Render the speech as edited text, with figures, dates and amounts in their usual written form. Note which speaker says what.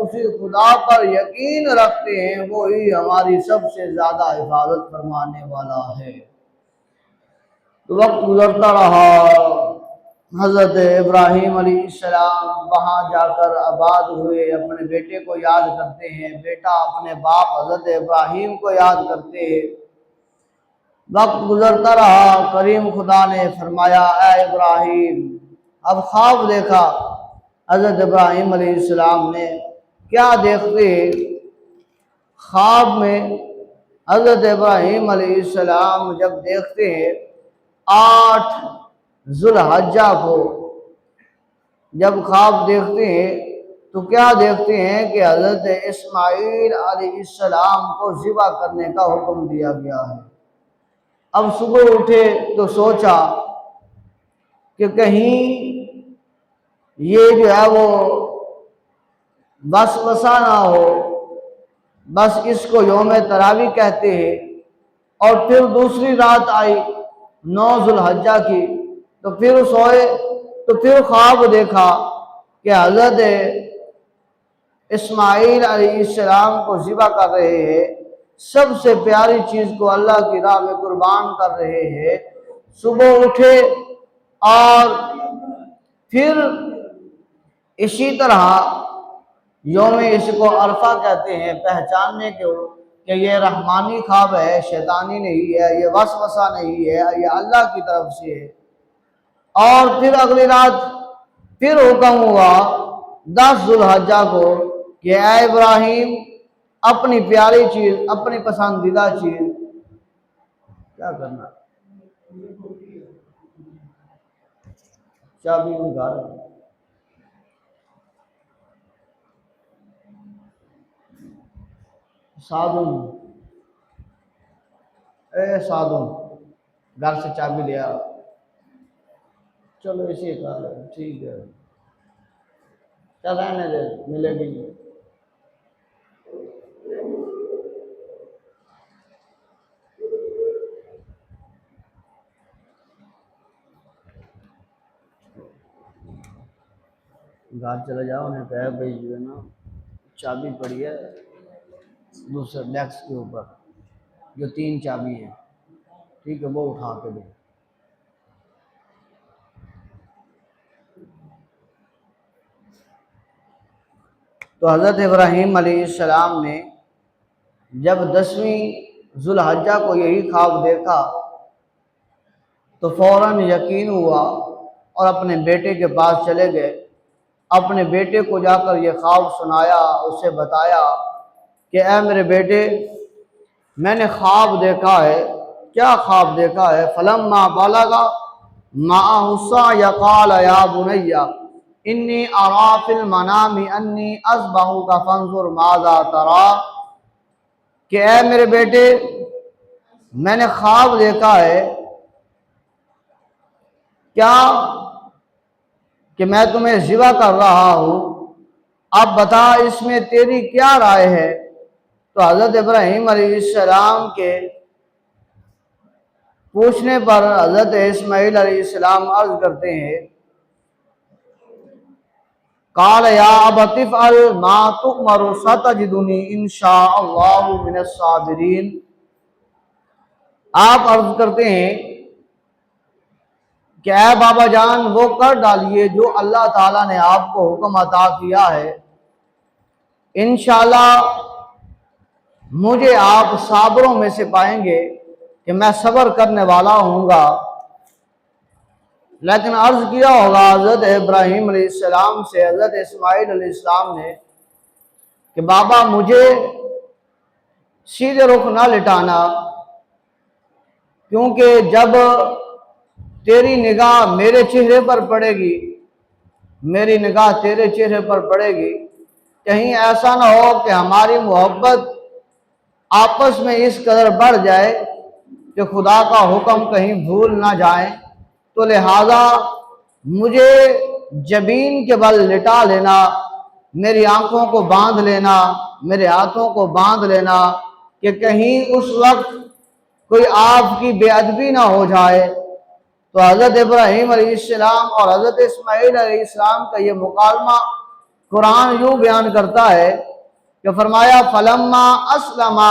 Speaker 1: उसी खुदा पर यकीन रखते हैं, वो ही हमारी सबसे ज्यादा हिफाजत फरमाने वाला है। तो वक्त गुजरता रहा, हज़रत इब्राहीम अलैहिस्सलाम वहाँ जाकर आबाद हुए, अपने बेटे को याद करते हैं, बेटा अपने बाप हज़रत इब्राहीम को याद करते हैं। वक्त गुजरता रहा, करीम खुदा ने फरमाया, ऐ इब्राहीम, अब ख्वाब देखा। हज़रत इब्राहीम अलैहिस्सलाम ने क्या देखते हैं? ख्वाब में हज़रत इब्राहीम अलैहिस्सलाम जब देखते हैं 8 ज़ुल्हज्जा को, जब ख्वाब देखते हैं तो क्या देखते हैं कि हज़रत इस्माईल अलैहिस्सलाम को ज़िबा करने का हुक्म दिया गया है। अब सुबह उठे तो सोचा कि कहीं ये जो है वो बस वसा ना हो, बस इसको यौम तरावी कहते हैं। और फिर दूसरी रात आई 9 ज़ुल्हज्जा की, तो फिर सोए तो फिर ख्वाब देखा कि हज़रत इस्माईल अलैहिस्सलाम को ज़िबा कर रहे हैं, सबसे प्यारी चीज़ को अल्लाह की राह में कुर्बान कर रहे हैं। सुबह उठे और फिर इसी तरह यौम, इसको अरफा कहते हैं, पहचानने के कि ये रहमानी ख्वाब है, शैतानी नहीं है, ये वसवसा नहीं है, ये अल्लाह की तरफ से है। और फिर अगली रात फिर हुक्म हुआ 10 ज़ुल्हज्जा को कि ऐ इब्राहीम, अपनी प्यारी चीज, अपनी पसंदीदा चीज क्या करना, चाबी घर साधुन, ए साधुन, घर से चाबी लिया, चलो इसी का ठीक है, चल रहने दे, मिलेगी नहीं। घर चले जाओ, उन्हें कहा भाई जो है ना चाबी पड़ी है दूसरे डेस्क के ऊपर, जो 3 चाबी है, ठीक है, वो उठा के दे। तो हज़रत इब्राहीम अलैहिस्सलाम ने जब 10वीं ज़ुल्हज्जा को यही ख्वाब देखा तो फौरन यकीन हुआ और अपने बेटे के पास चले गए। अपने बेटे को जाकर ये ख्वाब सुनाया, उसे बताया कि ऐ मेरे बेटे, मैंने ख्वाब देखा है। क्या ख्वाब देखा है? फलम्मा बलगा माहुस्सा यक़ाल या बुनय्या इन्नी अरा फिल मनामी अन्नी अस्बहुका फंजुर माज़ा तरा, कि ऐ मेरे बेटे, मैंने ख्वाब देखा है क्या कि मैं तुम्हें ज़िबा कर रहा हूँ, अब बता इसमें तेरी क्या राय है? तो हज़रत इब्राहीम अलैहिस्सलाम के पूछने पर हज़रत इस्माईल अलैहिस्सलाम अर्ज करते हैं, काल या अबतिफ अल मा तुअमरु सतजिदुनी इंशाअल्लाहु मिनस साबिरीन। आप अर्ज करते हैं कि ऐ बाबा जान, वो कर डालिए जो अल्लाह ताला ने आपको हुक्म अता किया है, इंशाअल्लाह मुझे आप साबरों में से पाएंगे कि मैं सब्र करने वाला हूँगा। लेकिन अर्ज किया होगा हज़रत इब्राहीम अलैहिस्सलाम से हज़रत इस्माईल अलैहिस्सलाम ने कि बाबा मुझे सीधे रुख ना लिटाना, क्योंकि जब तेरी निगाह मेरे चेहरे पर पड़ेगी, मेरी निगाह तेरे चेहरे पर पड़ेगी, कहीं ऐसा ना हो कि हमारी मोहब्बत आपस में इस कदर बढ़ जाए कि खुदा का हुक्म कहीं भूल ना जाए। तो लिहाजा मुझे जबीन के बल लिटा लेना, मेरी आंखों को बांध लेना, मेरे हाथों को बांध लेना, कि कहीं उस वक्त कोई आपकी बेअदबी ना हो जाए। तो हज़रत इब्राहीम अलैहिस्सलाम और हज़रत इस्माईल अलैहिस्सलाम का ये मुकालमा कुरान यूं बयान करता है कि फरमाया फलम्मा अस्लमा